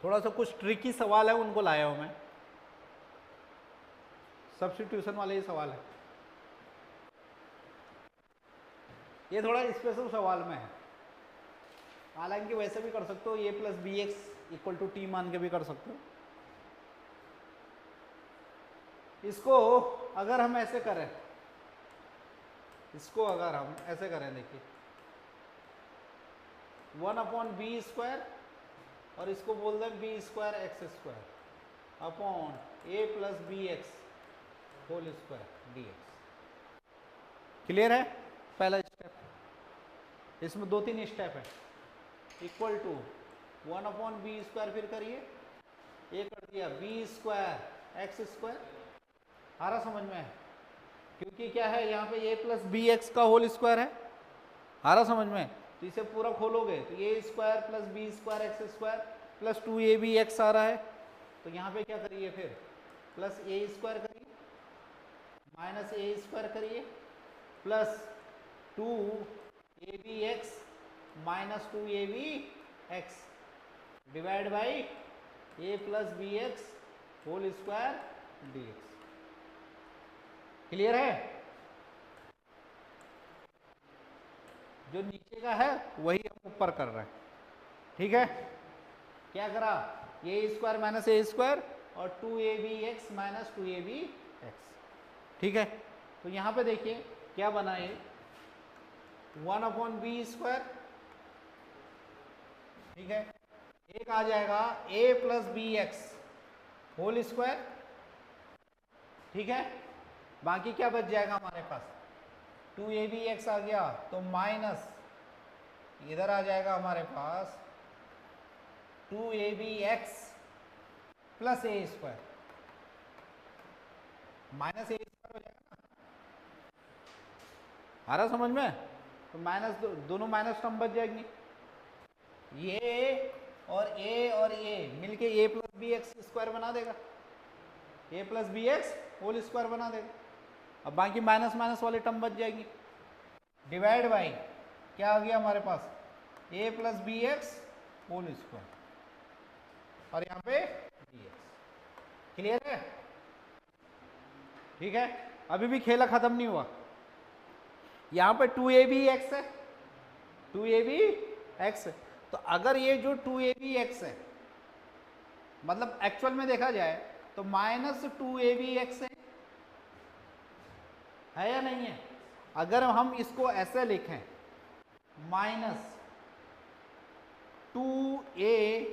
थोड़ा सा कुछ ट्रिकी सवाल है, उनको लाया हूं मैं, सब्स्टिट्यूशन वाले ही सवाल है, ये थोड़ा स्पेशल सवाल में है। हालांकि वैसे भी कर सकते हो, a plus B X equal to T मान के भी कर सकते हो। इसको अगर हम ऐसे करें, इसको अगर हम ऐसे करें, देखिए 1/b² और इसको बोल दें b²x² upon a plus B x whole square dx। Clear है? पहला स्टेप, इसमें 2-3 स्टेप है। इक्वल टू 1/b², फिर करिए ये कर दिया b²x²। आ रहा समझ में? क्योंकि क्या है यहाँ पे a प्लस बी एक्स का होल स्क्वायर है। आ रहा समझ में? तो इसे पूरा खोलोगे तो a² plus b²x² plus 2ab(x) आ रहा है। तो यहाँ पे क्या करिए, फिर प्लस a² करिए माइनस a² करिए plus 2abx minus 2abx divide by a plus B x whole square dx। Clear है? जो नीचे का है वही हम ऊपर कर रहे हैं। ठीक है? क्या करा, a² माइनस a² और 2abx माइनस 2abx। ठीक है? तो यहां पे देखिए क्या बना, ये 1/b²। ठीक है? एक आ जाएगा a plus B x whole square. ठीक है? बाकी क्या बच जाएगा हमारे पास, 2abx आ गया, तो माइनस इधर आ जाएगा हमारे पास 2abx plus a² minus a² हो जाएगा ना। आ रहा समझ में? तो माइनस दोनों माइनस टर्म बच जाएंगी, ये और a मिलके a plus B X square बना देगा, a plus B x whole square बना देगा। अब बाकी माइनस माइनस वाले टर्म बच जाएंगी, डिवाइड बाई क्या आ गया हमारे पास, a plus B x whole square और यहाँ पे dx। क्लियर है? ठीक है? अभी भी खेला खत्म नहीं हुआ। यहाँ पे 2abx है, 2abx है। तो अगर ये जो 2abx है, मतलब एक्चुअल में देखा जाए तो माइनस 2abx है या नहीं है? अगर हम इसको ऐसे लिखें माइनस 2a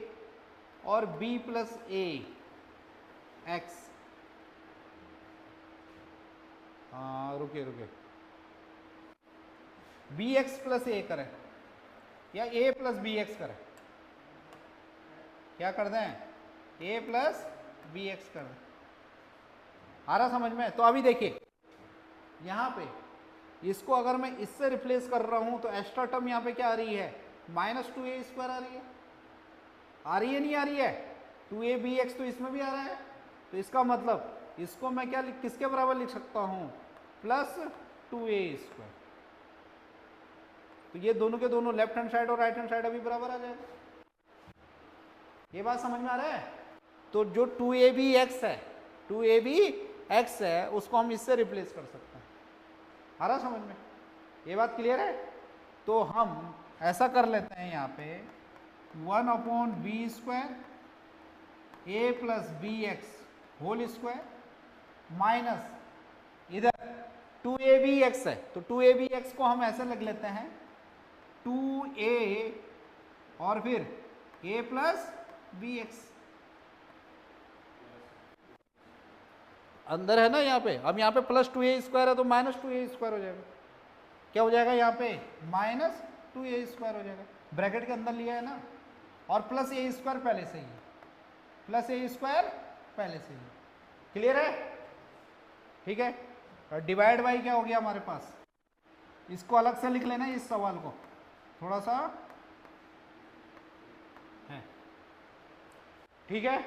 और b प्लस a x, रुके bx प्लस a करें या a प्लस बी एक्स करें, क्या कर दें, a प्लस बी एक्स कर दें। आ रहा समझ में? तो अभी देखिए यहाँ पे इसको अगर मैं इससे रिप्लेस कर रहा हूं तो एक्स्ट्रा टर्म यहाँ पे क्या आ रही है, माइनस 2a² आ रही है। आ रही है नहीं आ रही है? 2abx तो इसमें भी आ रहा है। तो इसका मतलब इसको मैं क्या किसके बराबर लिख सकता हूं, प्लस 2a²। तो ये दोनों के दोनों लेफ्ट हैंड साइड और राइट हैंड साइड अभी बराबर आ जाएगा। ये बात समझ में आ रहा है? तो जो 2abx है, 2abx है, उसको हम इससे रिप्लेस कर सकते हैं। आ रहा समझ में? ये बात क्लियर है? तो हम ऐसा कर लेते हैं, यहाँ पे 1/b² a plus B x whole square minus इधर 2abx है, तो 2abx को हम ऐसे लिख लेते हैं 2a और फिर a प्लस बी एक्स। अंदर है ना यहाँ पे। अब यहाँ पे प्लस 2a² है तो माइनस 2a² हो जाएगा। क्या हो जाएगा यहाँ पे, माइनस 2a² हो जाएगा, ब्रैकेट के अंदर लिया है ना, और प्लस a² पहले से ही है, प्लस a² पहले से ही। क्लियर है? ठीक है? और डिवाइड बाई क्या हो गया हमारे पास, इसको अलग से लिख लेना इस सवाल को, थोड़ा सा है। ठीक है?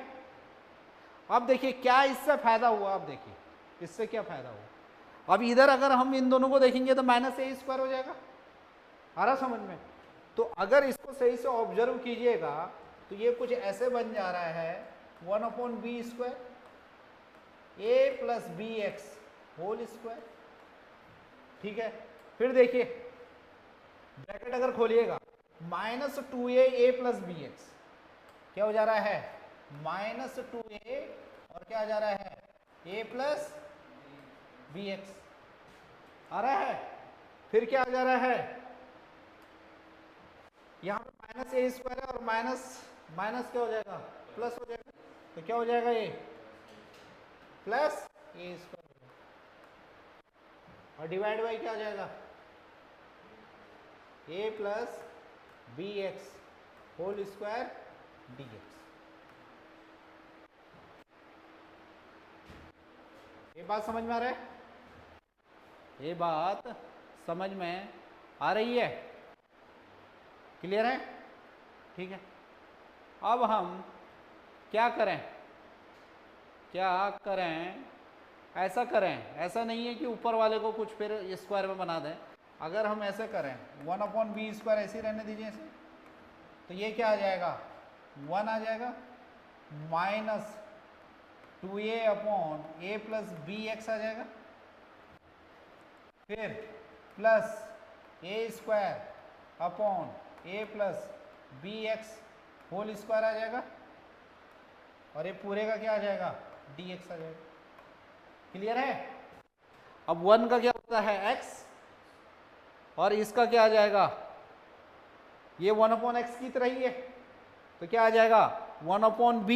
अब देखिए क्या इससे फायदा हुआ। अब देखिए इससे क्या फायदा हुआ। अब इधर अगर हम इन दोनों को देखेंगे तो माइनस a² हो जाएगा। आ रहा समझ में? तो अगर इसको सही से ऑब्जर्व कीजिएगा तो ये कुछ ऐसे बन जा रहा है 1/b² a plus B x whole square. ठीक है, फिर देखिए ब्रैकेट अगर खोलिएगा -2a प्लस बी एक्स क्या हो जा रहा है, -2a और क्या आ जा रहा है, a प्लस बी एक्स आ रहा है। फिर क्या आ जा रहा है, यहाँ पे -a² है और माइनस क्या हो जाएगा, प्लस हो जाएगा। तो क्या हो जाएगा, ये प्लस a²। और डिवाइड बाई क्या आ जाएगा, a plus B x whole square dx। ये बात समझ में आ रहा है, ये बात समझ में आ रही है, क्लियर है? ठीक है, अब हम क्या करें, ऐसा करें, ऐसा नहीं है कि ऊपर वाले को कुछ फिर स्क्वायर में बना दें। अगर हम ऐसे करें 1/b² ऐसे रहने दीजिए ऐसे, तो ये क्या आ जाएगा, 1 आ जाएगा, -2a/a प्लस बी एक्स आ जाएगा, फिर plus a² plus B x whole square आ जाएगा, और ये पूरे का क्या आ जाएगा, dx आ जाएगा। क्लियर है? अब 1 का क्या होता है, x, और इसका क्या आ जाएगा, ये 1/x की तरह ही है, तो क्या आ जाएगा 1/b,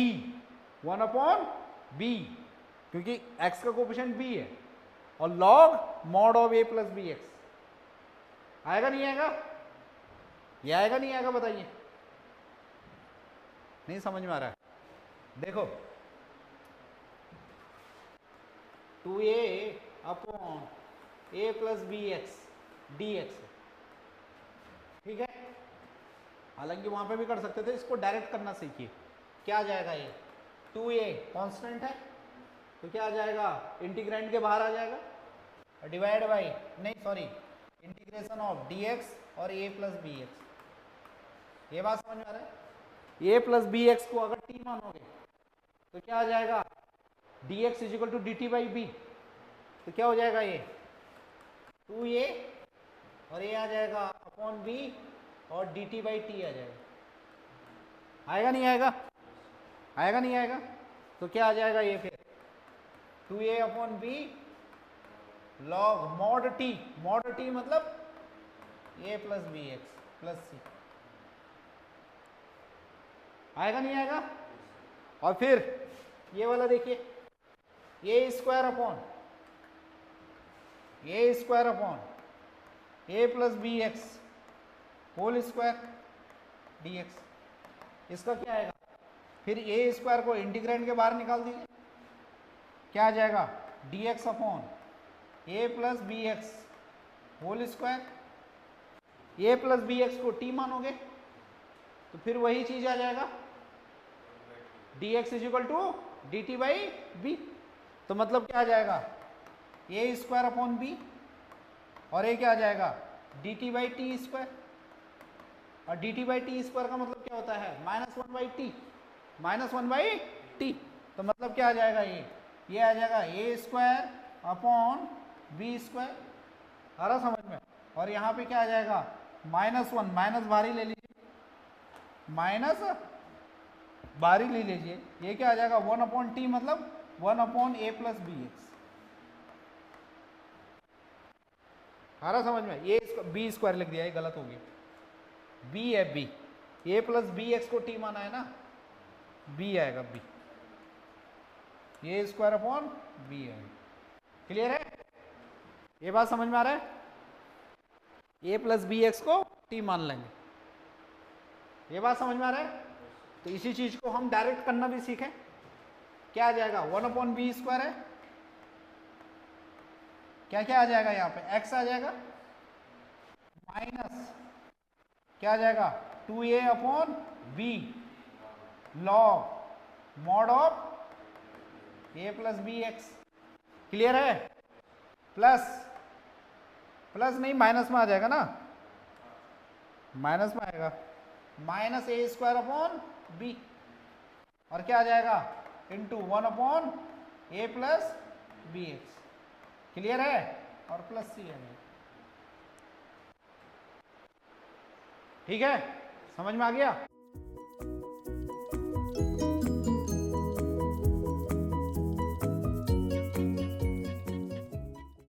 क्योंकि x का कोएफिशिएंट b है, और log mod of a plus B X आएगा नहीं आएगा, ये आएगा नहीं आएगा, बताइए। नहीं समझ में आ रहा है? देखो 2a/a plus B x dx, ठीक है। हालांकि वहां पे भी कर सकते थे, इसको डायरेक्ट करना सीखिए। क्या आ जाएगा, ये 2a कांस्टेंट है, तो क्या आ जाएगा, इंटीग्रेंड के बाहर आ जाएगा, डिवाइड बाई, नहीं सॉरी, इंटीग्रेशन ऑफ dx और a प्लस बी एक्स। ये बात समझ में आ रहा है? a प्लस बी एक्स को अगर t मानोगे तो क्या आ जाएगा, dx is equal to dt by B, तो क्या हो जाएगा, ये 2a और ये आ जाएगा अपॉन b और dt बाई टी आ जाएगा। आएगा नहीं आएगा, आएगा नहीं आएगा, तो क्या आ जाएगा, ये फिर 2a/b लॉग मॉड टी मतलब a plus B x plus c. आएगा नहीं आएगा? और फिर ये वाला देखिए, a² upon a plus B x whole square dx। इसका क्या आएगा, फिर a² को इंटीग्रेंड के बाहर निकाल दीजिए, क्या आ जाएगा, dx upon a plus B x whole square. a plus B x को t मानोगे तो फिर वही चीज आ जाएगा, dx is equal to dt by B. तो मतलब क्या आ जाएगा, a² अपॉन b, और ये क्या आ जाएगा, dt बाई टी स्क्वायर। और dt बाई टी स्क्वायर का मतलब क्या होता है, -1/t, -1/t। तो मतलब क्या आ जाएगा, ये आ जाएगा a² अपॉन b²। आ रहा समझ में? और यहाँ पे क्या आ जाएगा, -1, माइनस बाहरी ले लीजिए, माइनस बाहरी ले लीजिए, ये क्या आ जाएगा 1/t मतलब 1/a प्लस बी एक्स। आ रहा समझ में? ये b² लिख दिया, ये गलत हो गया, b है b, a plus B x को t माना है ना, b आएगा b, a² अपॉन b आएगा। क्लियर है? ये बात समझ में आ रहा है? a प्लस बी एक्स को t मान लेंगे, ये बात समझ में आ रहा है? तो इसी चीज को हम डायरेक्ट करना भी सीखें। क्या आ जाएगा, 1/b² है, क्या क्या आ जाएगा, यहाँ पे x आ जाएगा, माइनस क्या आ जाएगा 2a/b log mod of a plus B x. Clear है? प्लस नहीं, माइनस में आ जाएगा ना, माइनस में आएगा, minus a square upon b, और क्या आ जाएगा into 1 upon a plus B x. Clear है? और प्लस सी है, ठीक है, समझ में आ गया?